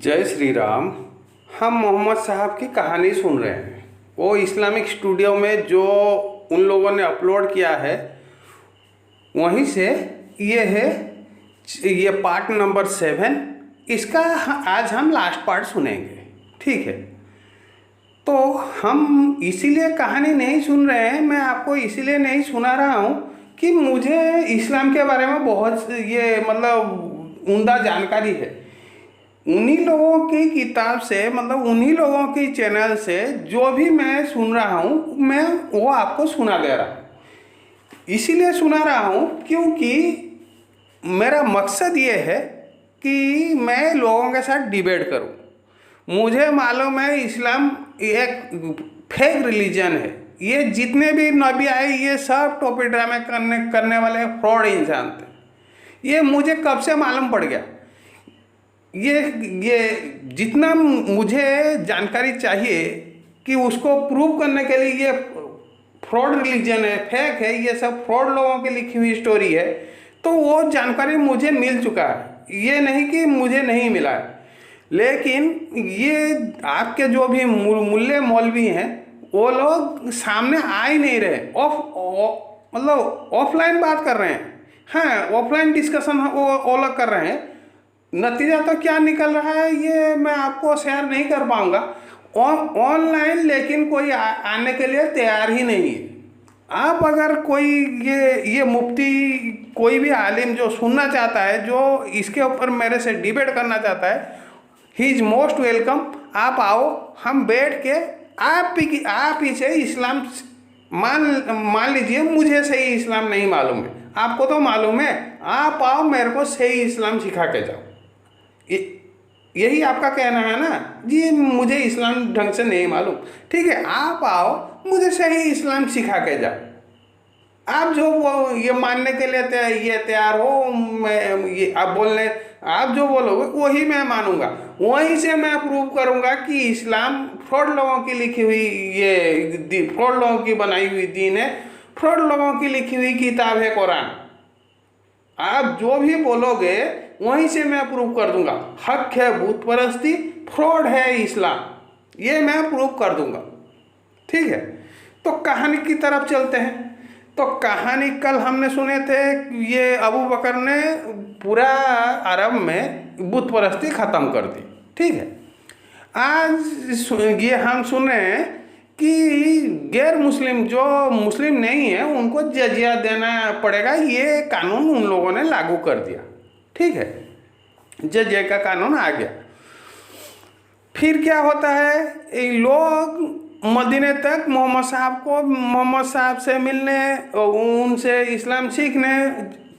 जय श्री राम। हम मोहम्मद साहब की कहानी सुन रहे हैं। वो इस्लामिक स्टूडियो में जो उन लोगों ने अपलोड किया है वहीं से ये पार्ट नंबर 7। इसका आज हम लास्ट पार्ट सुनेंगे, ठीक है। तो हम इसीलिए कहानी नहीं सुन रहे हैं, मैं आपको इसीलिए नहीं सुना रहा हूँ कि मुझे इस्लाम के बारे में बहुत उम्दा जानकारी है। उन्हीं लोगों की किताब से उन्हीं लोगों की चैनल से जो भी मैं सुन रहा हूँ मैं वो आपको सुना दे रहा हूँ। इसीलिए सुना रहा हूँ क्योंकि मेरा मकसद ये है कि मैं लोगों के साथ डिबेट करूँ। मुझे मालूम है इस्लाम एक फेक रिलीजन है। ये जितने भी नबी आए ये सब टोपी ड्रामे करने वाले फ्रॉड इंसान थे। ये मुझे कब से मालूम पड़ गया। ये जितना मुझे जानकारी चाहिए कि उसको प्रूव करने के लिए ये फ्रॉड रिलीजन है, फेक है, ये सब फ्रॉड लोगों की लिखी हुई स्टोरी है, तो वो जानकारी मुझे मिल चुका है। ये नहीं कि मुझे नहीं मिला है, लेकिन ये आपके जो भी मुल्ले मौलवी हैं वो लोग सामने आ ही नहीं रहे। ऑफलाइन बात कर रहे हैं। हाँ, ऑफलाइन डिस्कशन वो लोग कर रहे हैं। नतीजा तो क्या निकल रहा है ये मैं आपको शेयर नहीं कर पाऊंगा ऑनलाइन, लेकिन कोई आने के लिए तैयार ही नहीं है। आप अगर कोई ये मुफ्ती कोई भी आलिम जो सुनना चाहता है, जो इसके ऊपर मेरे से डिबेट करना चाहता है, ही इज़ मोस्ट वेलकम। आप आओ, हम बैठ के आप इसे इस्लाम मान लीजिए। मुझे सही इस्लाम नहीं मालूम है, आपको तो मालूम है। आप आओ, मेरे को सही इस्लाम सिखा के जाओ। यही आपका कहना है ना जी, मुझे इस्लाम ढंग से नहीं मालूम। ठीक है, आप आओ, मुझे सही इस्लाम सिखा के जाओ। आप जो वो ये मानने के लिए तैयार हो, आप जो बोलोगे वही मैं मानूंगा। वहीं से मैं प्रूव करूंगा कि इस्लाम फ्रॉड लोगों की लिखी हुई फ्रॉड लोगों की बनाई हुई दीन है, फ्रॉड लोगों की लिखी हुई किताब है कुरान। आप जो भी बोलोगे वहीं से मैं प्रूव कर दूंगा। हक है भूत परस्ती, फ्रॉड है इस्लाम, ये मैं प्रूव कर दूंगा। ठीक है, तो कहानी की तरफ चलते हैं। तो कहानी कल हमने सुने थे, ये अबू बकर ने पूरा अरब में बुत परस्ती ख़त्म कर दी। ठीक है, आज ये हम सुने कि गैर मुस्लिम जो मुस्लिम नहीं है उनको जजिया देना पड़ेगा। ये कानून उन लोगों ने लागू कर दिया। ठीक है, जजिया का कानून आ गया। फिर क्या होता है, ये लोग मदीने तक मोहम्मद साहब से मिलने, उनसे इस्लाम सीखने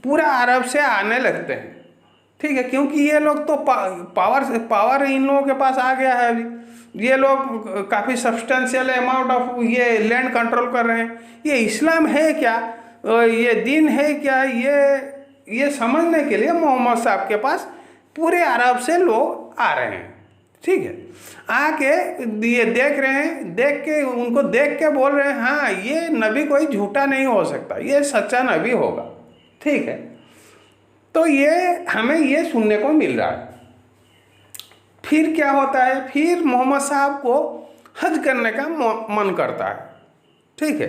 पूरा अरब से आने लगते हैं। ठीक है, क्योंकि ये लोग तो पावर इन लोगों के पास आ गया है। अभी ये लोग काफ़ी सब्सटेंशियल अमाउंट ऑफ ये लैंड कंट्रोल कर रहे हैं। ये इस्लाम है क्या, ये दीन है क्या, ये समझने के लिए मोहम्मद साहब के पास पूरे अरब से लोग आ रहे हैं। ठीक है, आके ये देख रहे हैं, उनको देख के बोल रहे हैं हाँ ये नबी कोई झूठा नहीं हो सकता, ये सच्चा नबी होगा। ठीक है, तो ये हमें ये सुनने को मिल रहा है। फिर क्या होता है, फिर मोहम्मद साहब को हज करने का मन करता है। ठीक है,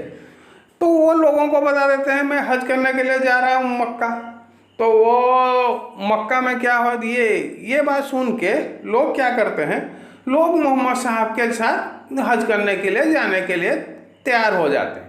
तो वो लोगों को बता देते हैं मैं हज करने के लिए जा रहा हूँ मक्का। तो वो मक्का में क्या हो, ये बात सुन के लोग क्या करते हैं, लोग मोहम्मद साहब के साथ हज करने के लिए जाने के लिए तैयार हो जाते हैं।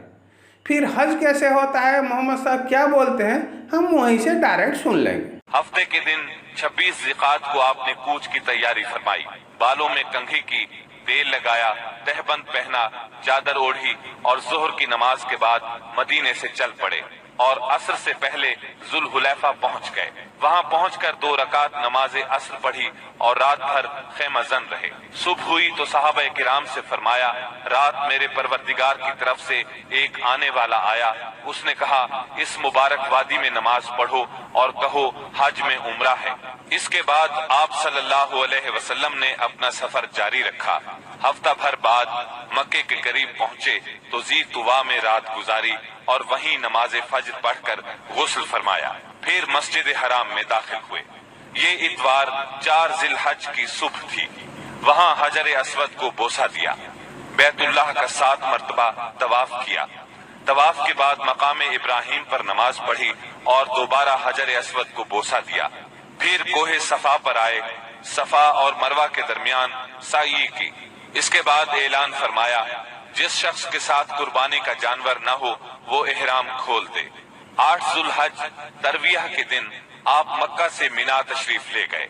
फिर हज कैसे होता है, मोहम्मद साहब क्या बोलते हैं, हम वहीं से डायरेक्ट सुन लेंगे। हफ्ते के दिन 26 ज़िकात को आपने कूच की तैयारी फरमाई, बालों में कंघी की, तेल लगाया, तहबंद पहना, चादर ओढ़ी और जोहर की नमाज के बाद मदीने से चल पड़े और असर से पहले जुल्हुलैफा पहुंच गए। वहां पहुंचकर 2 रकात नमाज़े असर पढ़ी और रात भर खेमजन रहे। सुबह हुई तो सहाबा किराम से फरमाया, रात मेरे परवरदिगार की तरफ से एक आने वाला आया। उसने कहा इस मुबारक वादी में नमाज पढ़ो और कहो हज में उम्रा है। इसके बाद आप सल्लल्लाहु अलैहि वसल्लम ने अपना सफर जारी रखा। हफ्ता भर बाद मक्के के करीब पहुंचे तो जी तुवा में रात गुजारी और वहीं नमाज फज्र पढ़कर गुस्ल फरमाया। फिर मस्जिद हराम में दाखिल हुए। یہ اتوار 4 ذی الحج کی صبح تھی۔ وہاں حجر اسود کو بوسہ دیا، بیت اللہ کا 7 مرتبہ طواف کیا۔ طواف کے بعد مقام ابراہیم پر نماز پڑھی اور دوبارہ حجر اسود کو بوسہ دیا۔ پھر کوہ صفا پر آئے، صفا اور مروہ کے درمیان سعی کی۔ اس کے بعد اعلان فرمایا، جس شخص کے ساتھ قربانی کا جانور نہ ہو وہ احرام کھول دے۔ 8 ذو الحج ترویہ کے دن آپ مکہ سے مینا تشریف لے گئے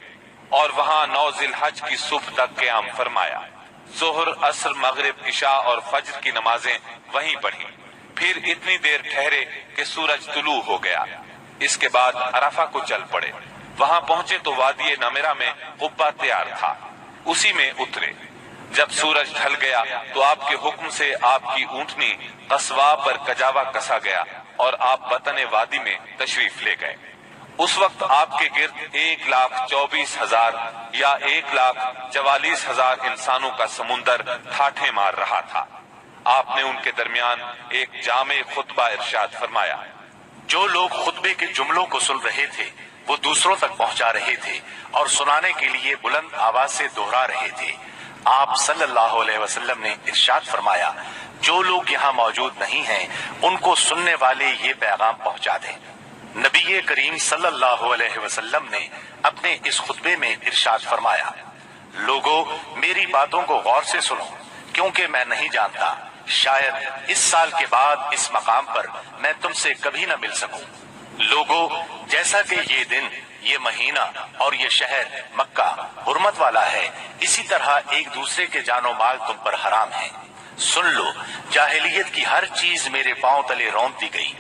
اور وہاں 9 ذی الحج کی صبح تک قیام فرمایا۔ ظہر، عصر، مغرب، عشاء اور فجر کی نمازیں وہیں پڑھی۔ پھر اتنی دیر ٹھہرے کہ سورج طلوع ہو گیا۔ اس کے بعد عرفہ کو چل پڑے۔ وہاں پہنچے تو وادی نمرہ میں قبہ تیار تھا، اسی میں اترے۔ جب سورج ڈھل گیا تو آپ کے حکم سے آپ کی اونٹنی قصواء پر کجاوا کسا گیا اور آپ بطن وادی میں تشریف لے گئے۔ اس وقت آپ کے گرد 1,24,000 یا 1,44,000 انسانوں کا سمندر ٹھاٹھے مار رہا تھا۔ آپ نے ان کے درمیان ایک جامع خطبہ ارشاد فرمایا۔ جو لوگ خطبے کے جملوں کو سن رہے تھے وہ دوسروں تک پہنچا رہے تھے اور سنانے کے لیے بلند آواز سے دہرا رہے تھے۔ آپ صلی اللہ علیہ وسلم نے ارشاد فرمایا، جو لوگ یہاں موجود نہیں ہیں ان کو سننے والے یہ پیغام پہنچا دیں۔ نبی کریم صلی اللہ علیہ وسلم نے اپنے اس خطبے میں ارشاد فرمایا، لوگو میری باتوں کو غور سے سنو، کیونکہ میں نہیں جانتا شاید اس سال کے بعد اس مقام پر میں تم سے کبھی نہ مل سکوں۔ لوگو جیسا کہ یہ دن، یہ مہینہ اور یہ شہر مکہ حرمت والا ہے، اسی طرح ایک دوسرے کے جان و مال تم پر حرام ہے۔ سن لو، جاہلیت کی ہر چیز میرے پاؤں تلے رونت دی گئی،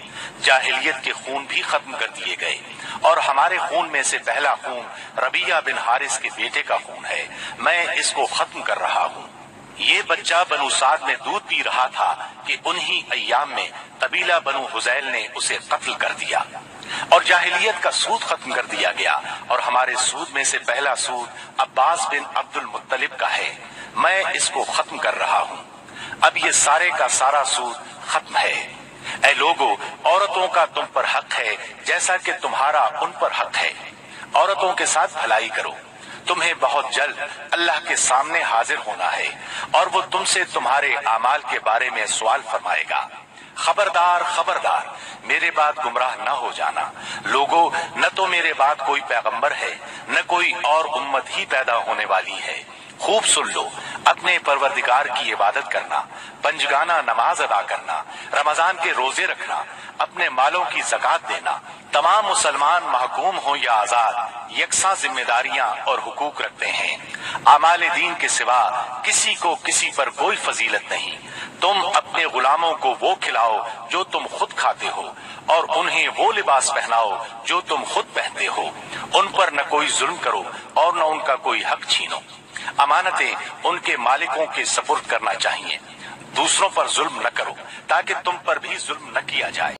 جاہلیت کے خون بھی ختم کر دیے گئے، اور ہمارے خون میں سے پہلا خون ربیعہ بن حارث کے بیٹے کا خون ہے، میں اس کو ختم کر رہا ہوں۔ یہ بچہ بنو سعد میں دودھ پی رہا تھا کہ انہی ایام میں قبیلہ بنو حذیل نے اسے قتل کر دیا، اور جاہلیت کا سود ختم کر دیا گیا، اور ہمارے سود میں سے پہلا سود عباس بن عبد المطلب کا ہے، میں اس کو ختم کر رہا ہوں۔ اب یہ سارے کا سارا سود ختم ہے۔ اے لوگو، عورتوں کا تم پر حق ہے جیسا کہ تمہارا ان پر حق ہے، عورتوں کے ساتھ بھلائی کرو، تمہیں بہت جلد اللہ کے سامنے حاضر ہونا ہے اور وہ تم سے تمہارے اعمال کے بارے میں سوال فرمائے گا۔ خبردار خبردار، میرے بعد گمراہ نہ ہو جانا۔ لوگو، نہ تو میرے بعد کوئی پیغمبر ہے نہ کوئی اور امت ہی پیدا ہونے والی ہے۔ خوب سن لو، اپنے پروردگار کی عبادت کرنا، پنجگانہ نماز ادا کرنا، رمضان کے روزے رکھنا، اپنے مالوں کی زکوٰۃ دینا، تمام مسلمان محکوم ہوں یا آزاد یکساں ذمہ داریاں اور حقوق رکھتے ہیں۔ اعمال دین کے سوا کسی کو کسی پر کوئی فضیلت نہیں۔ تم اپنے غلاموں کو وہ کھلاؤ جو تم خود کھاتے ہو، اور انہیں وہ لباس پہناؤ جو تم خود پہنتے ہو۔ ان پر نہ کوئی ظلم کرو اور نہ ان کا کوئی حق چھینو۔ امانتیں ان کے مالکوں کے سپرد کرنا چاہیے۔ دوسروں پر ظلم نہ کرو تاکہ تم پر بھی ظلم نہ کیا جائے۔